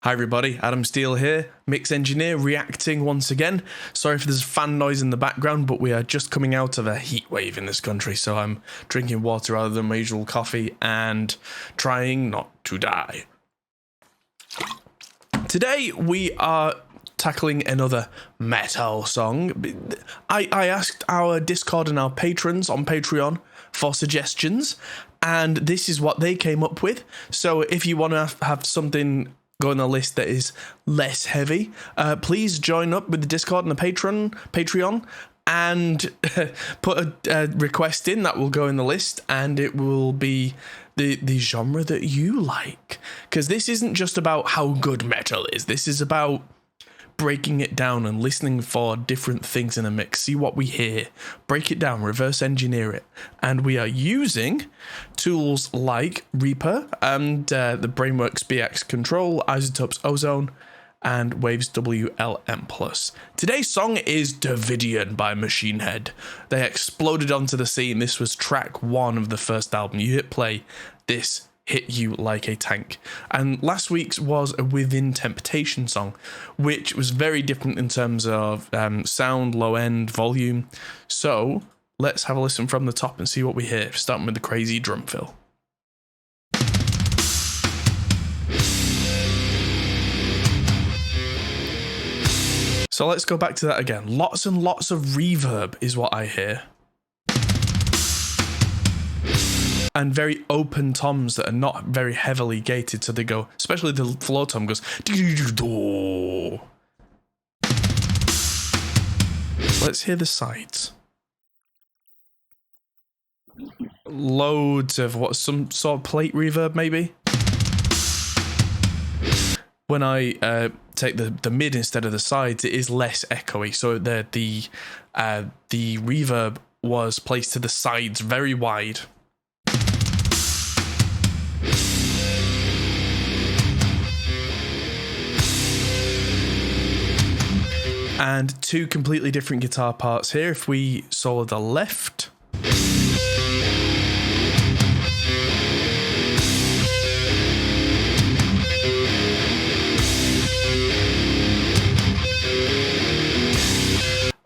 Hi everybody, Adam Steele here, mix engineer, reacting once again. Sorry if there's fan noise in the background, but we are just coming out of a heat wave in this country, so I'm drinking water rather than my usual coffee and trying not to die. Today we are tackling another metal song. I asked our Discord and our patrons on Patreon for suggestions, and this is what they came up with. So if you want to have something go on a list that is less heavy, please join up with the Discord and the Patreon and put a request in that will go in the list, and it will be the genre that you like, because this isn't just about how good metal is. This is about breaking it down and listening for different things in a mix, see what we hear, break it down, reverse engineer it. And we are using tools like Reaper and the Brainworks BX Control, Isotopes Ozone, and Waves WLM+. Today's song is Davidian by Machine Head. They exploded onto the scene. This was track 1 of the first album. You hit play, this hit you like a tank. And last week's was a Within Temptation song, which was very different in terms of sound, low end, volume. So let's have a listen from the top and see what we hear, starting with the crazy drum fill. So let's go back to that again. Lots and lots of reverb is what I hear. And very open toms that are not very heavily gated, so they go, especially the floor tom goes. Let's hear the sides. Loads of some sort of plate reverb, maybe. When I take the mid instead of the sides, it is less echoey. So the reverb was placed to the sides very wide. And two completely different guitar parts here. If we solo the left,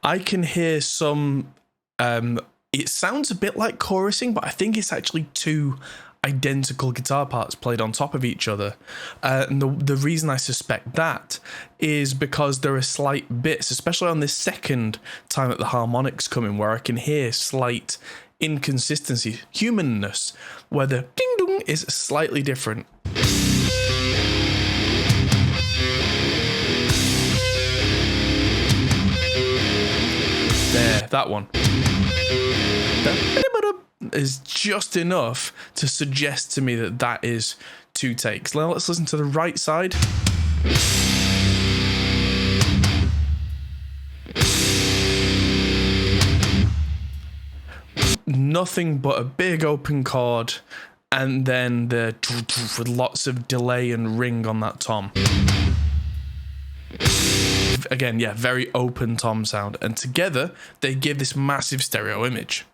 I can hear some, it sounds a bit like chorusing, but I think it's actually two identical guitar parts played on top of each other. And the reason I suspect that is because there are slight bits, especially on this second time that the harmonics come in, where I can hear slight inconsistency, humanness, where the ding-dong is slightly different. There, that one. Is just enough to suggest to me that that is 2 takes. Now let's listen to the right side. Nothing but a big open chord, and then the with lots of delay and ring on that tom. Again, yeah, very open tom sound, and together they give this massive stereo image.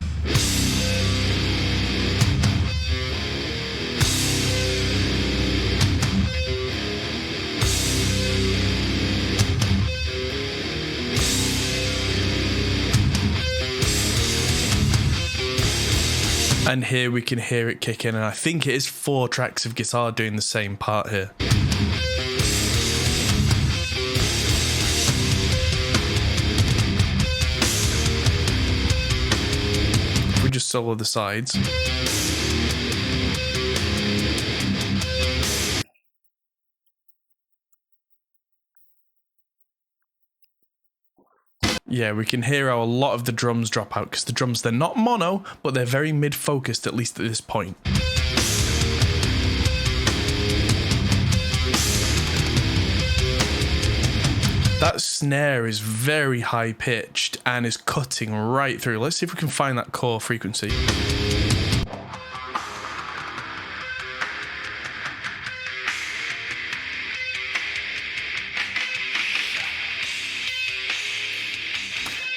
And here we can hear it kick in, and I think it is 4 tracks of guitar doing the same part here. If we just solo the sides. Yeah, we can hear how a lot of the drums drop out, because the drums, they're not mono, but they're very mid-focused, at least at this point. That snare is very high-pitched and is cutting right through. Let's see if we can find that core frequency.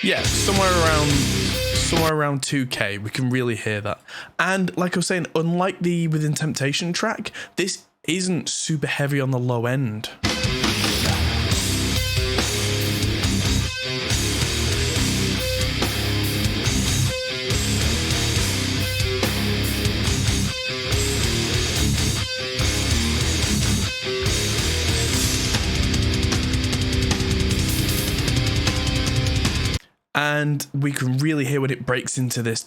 Yeah, somewhere around 2K, we can really hear that. And like I was saying, unlike the Within Temptation track, this isn't super heavy on the low end. And we can really hear when it breaks into this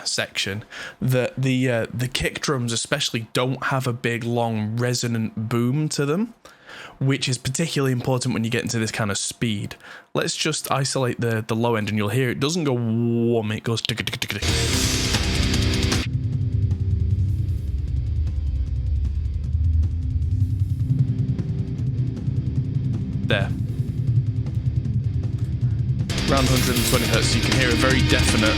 section that the kick drums especially don't have a big, long, resonant boom to them, which is particularly important when you get into this kind of speed. Let's just isolate the low end and you'll hear it doesn't go whom, it goes there. Around 120 hertz, so you can hear a very definite.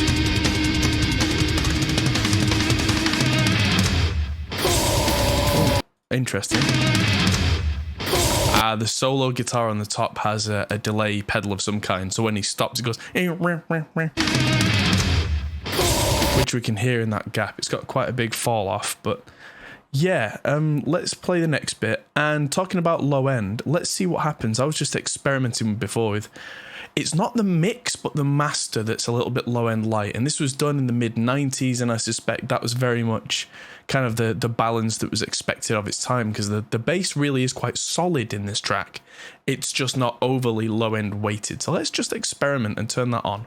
Interesting. The solo guitar on the top has a delay pedal of some kind, so when he stops, it goes, which we can hear in that gap. It's got quite a big fall off, but yeah, let's play the next bit. And talking about low end, let's see what happens. I was just experimenting before with, it's not the mix, but the master that's a little bit low end light. And this was done in the mid 90s, and I suspect that was very much kind of the balance that was expected of its time, because the bass really is quite solid in this track. It's just not overly low end weighted. So let's just experiment and turn that on.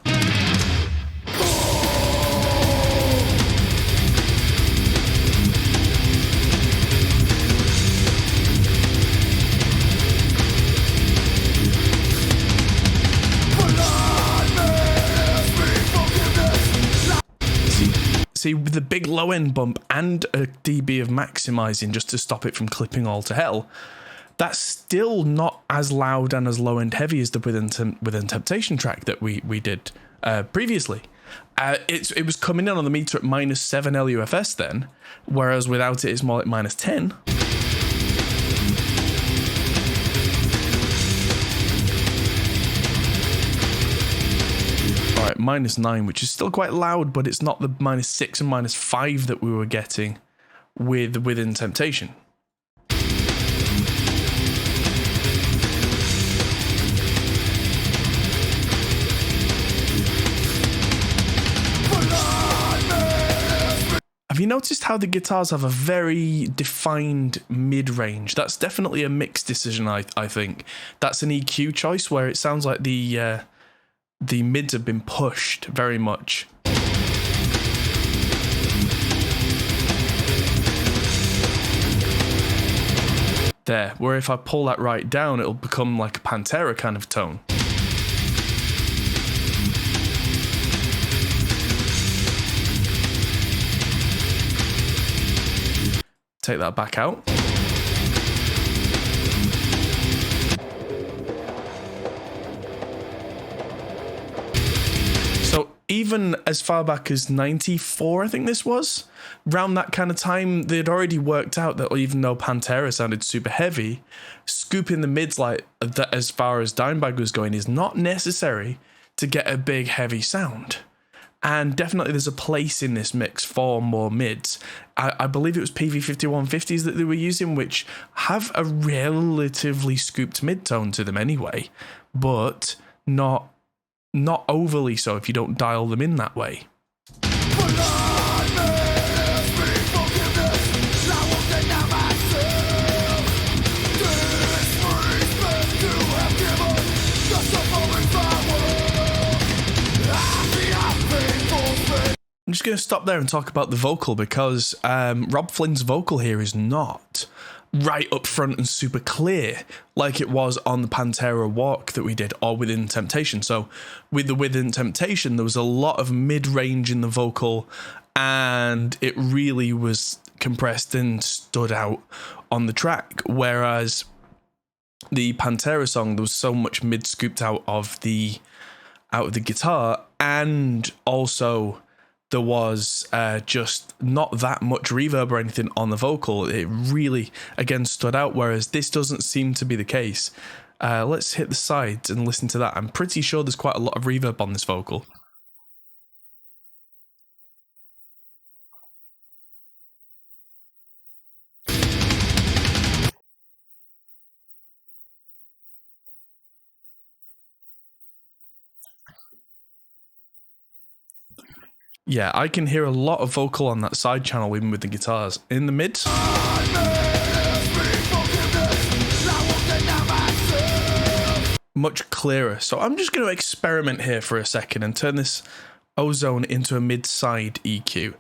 See, with the big low end bump and a dB of maximizing just to stop it from clipping all to hell, that's still not as loud and as low end heavy as the Within Temptation track that we did previously. It was coming in on the meter at -7 LUFS then, whereas without it it's more like -10. Alright, -9, which is still quite loud, but it's not the -6 and -5 that we were getting Within Temptation. Have you noticed how the guitars have a very defined mid-range? That's definitely a mix decision, I think. That's an EQ choice where it sounds like the mids have been pushed very much. There, where if I pull that right down, it'll become like a Pantera kind of tone. Take that back out. So even as far back as 94, I think this was, around that kind of time, they'd already worked out that even though Pantera sounded super heavy, scooping the mids like that as far as Dimebag was going is not necessary to get a big heavy sound. And definitely there's a place in this mix for more mids. I believe it was PV5150s that they were using, which have a relatively scooped mid-tone to them anyway, but not overly so if you don't dial them in that way. I'm just going to stop there and talk about the vocal, because Rob Flynn's vocal here is not right up front and super clear like it was on the Pantera Walk that we did, or Within Temptation. So with the Within Temptation, there was a lot of mid-range in the vocal, and it really was compressed and stood out on the track, whereas the Pantera song, there was so much mid scooped out of the guitar, and also there was just not that much reverb or anything on the vocal. It really, again, stood out, whereas this doesn't seem to be the case. Let's hit the sides and listen to that. I'm pretty sure there's quite a lot of reverb on this vocal. Yeah, I can hear a lot of vocal on that side channel, even with the guitars. In the mids, much clearer. So I'm just going to experiment here for a second and turn this ozone into a mid-side EQ.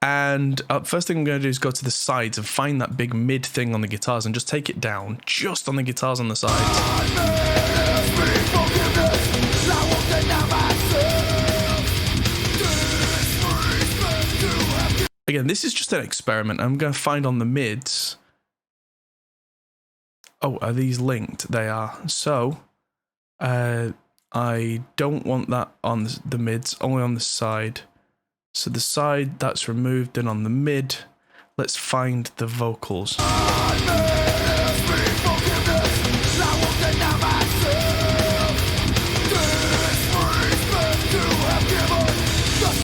And first thing I'm going to do is go to the sides and find that big mid thing on the guitars and just take it down, just on the guitars on the sides. Again, this is just an experiment. I'm going to find on the mids. Oh, are these linked? They are. So, I don't want that on the mids, only on the side. So the side, that's removed, and on the mid, let's find the vocals.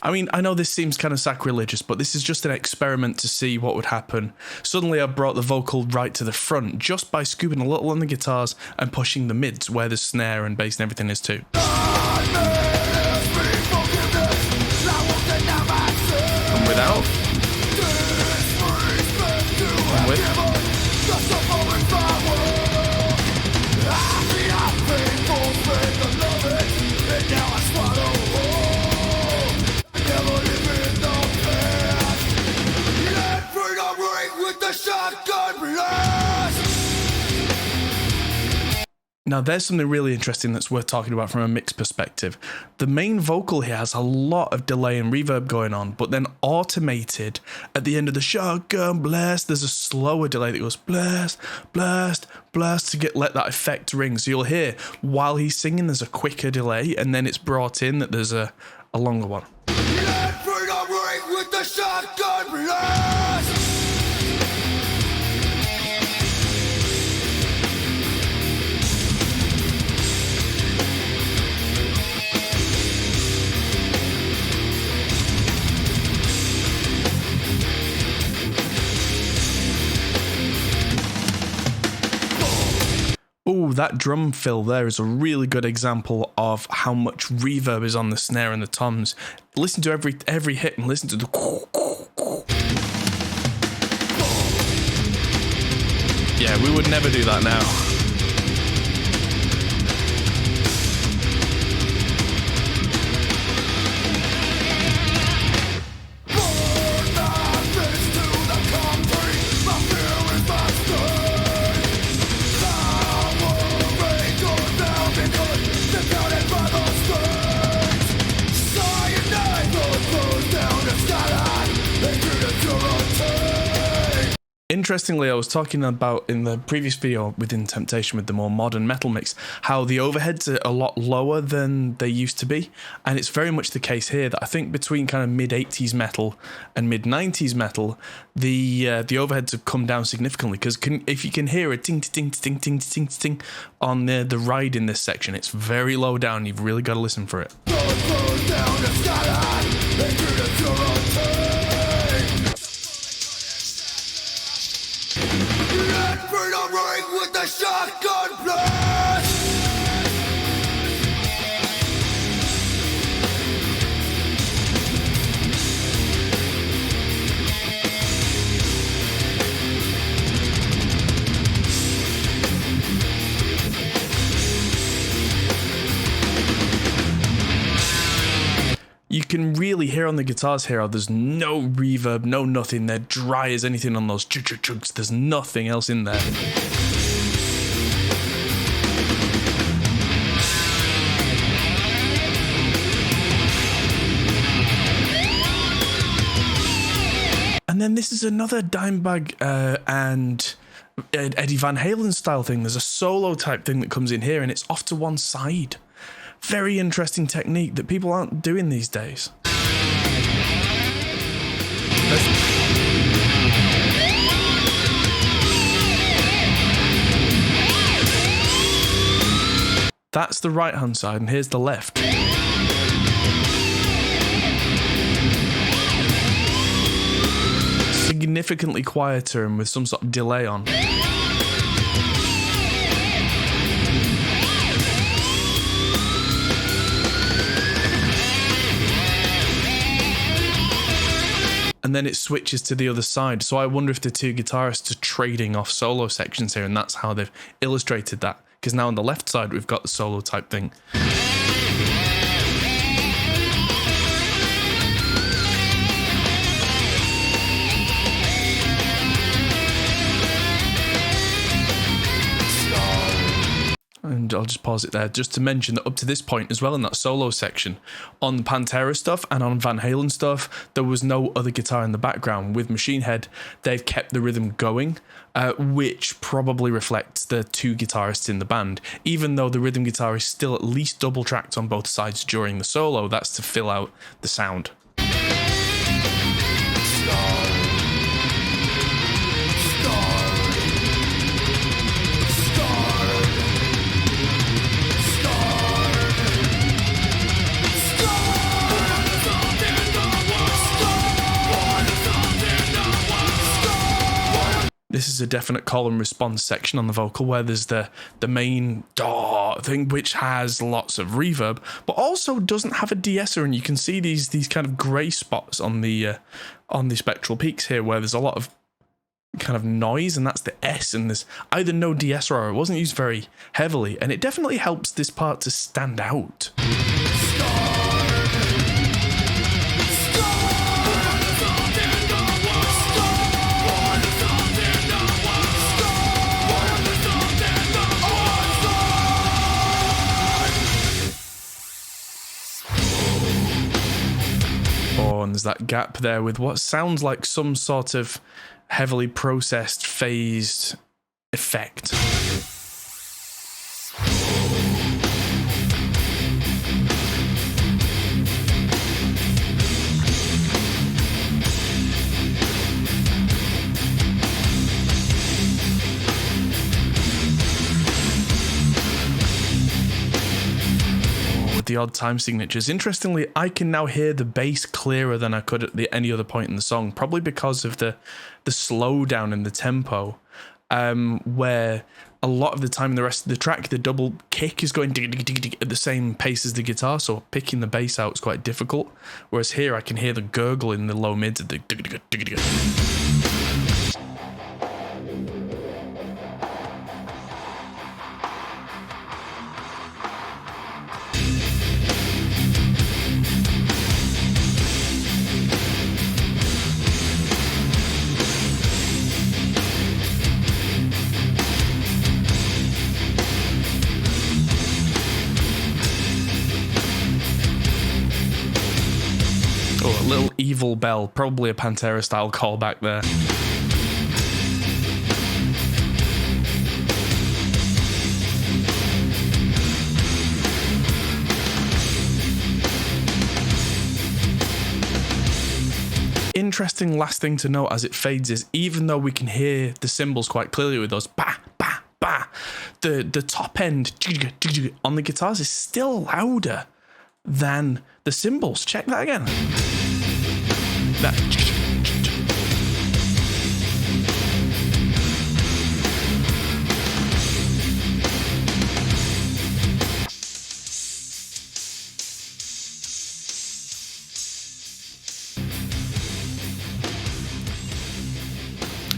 I mean, I know this seems kind of sacrilegious, but this is just an experiment to see what would happen. Suddenly I brought the vocal right to the front just by scooping a little on the guitars and pushing the mids where the snare and bass and everything is too. And without. And with. Now there's something really interesting that's worth talking about from a mix perspective. The main vocal here has a lot of delay and reverb going on, but then automated at the end of the shotgun blast, there's a slower delay that goes blast, blast, blast to let that effect ring. So you'll hear while he's singing there's a quicker delay, and then it's brought in that there's a longer one. Let freedom ring with the shotgun blast. Oh, that drum fill there is a really good example of how much reverb is on the snare and the toms. Listen to every hit and listen to the... Yeah, we would never do that now. Interestingly, I was talking about in the previous video within Temptation with the more modern metal mix, how the overheads are a lot lower than they used to be. And it's very much the case here that I think between kind of mid-80s metal and mid-90s metal, the overheads have come down significantly. Because if you can hear a ting, ting, ting, ting, ting, ting on the ride in this section, it's very low down. You've really got to listen for it. Freedom ring with the shotgun blast. You can really hear on the guitars here how there's no reverb, no nothing. They're dry as anything on those chug-chug-chugs. There's nothing else in there. And then this is another Dimebag and Eddie Van Halen style thing. There's a solo type thing that comes in here and it's off to one side. Very interesting technique that people aren't doing these days. That's the right hand side and here's the left. Significantly quieter and with some sort of delay on. and then it switches to the other side. So I wonder if the two guitarists are trading off solo sections here, and that's how they've illustrated that. Because now on the left side, we've got the solo type thing. And I'll just pause it there just to mention that up to this point as well in that solo section, on the Pantera stuff and on Van Halen stuff, there was no other guitar in the background. With Machine Head, they've kept the rhythm going, which probably reflects the two guitarists in the band. Even though the rhythm guitar is still at least double tracked on both sides during the solo, that's to fill out the sound. This is a definite call and response section on the vocal where there's the main thing, which has lots of reverb, but also doesn't have a de-esser, and you can see these kind of grey spots on the spectral peaks here where there's a lot of kind of noise, and that's the S, and there's either no de-esser or it wasn't used very heavily, and it definitely helps this part to stand out. And there's that gap there with what sounds like some sort of heavily processed phased effect. The odd time signatures. Interestingly, I can now hear the bass clearer than I could at any other point in the song, probably because of the slowdown in the tempo, where a lot of the time in the rest of the track, the double kick is going at the same pace as the guitar, so picking the bass out is quite difficult, whereas here I can hear the gurgle in the low mids of the little evil bell, probably a Pantera style callback there. Interesting last thing to note as it fades is, even though we can hear the cymbals quite clearly with those ba ba ba, the top end on the guitars is still louder than the cymbals. Check that again. That.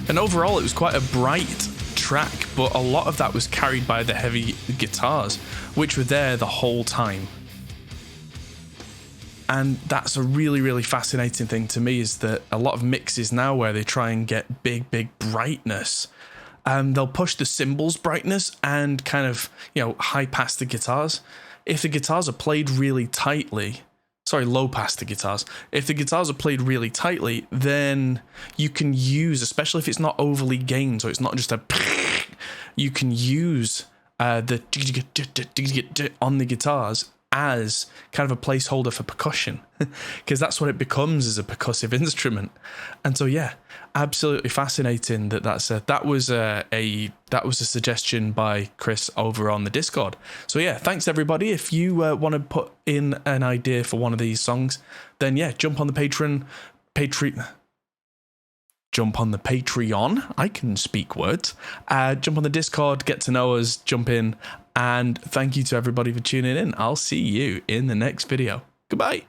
And overall, it was quite a bright track, but a lot of that was carried by the heavy guitars, which were there the whole time. And that's a really, really fascinating thing to me, is that a lot of mixes now where they try and get big brightness, they'll push the cymbals brightness and kind of, high past the guitars. If the guitars are played really tightly, low past the guitars. If the guitars are played really tightly, then you can use, especially if it's not overly gained, so it's not just a, you can use the on the guitars as kind of a placeholder for percussion, because that's what it becomes, as a percussive instrument. And so yeah, absolutely fascinating that that was a suggestion by Chris over on the Discord. So yeah, thanks everybody. If you want to put in an idea for one of these songs, then yeah, jump on the Patreon. I can speak words. Jump on the Discord, get to know us, jump in, and thank you to everybody for tuning in. I'll see you in the next video. Goodbye.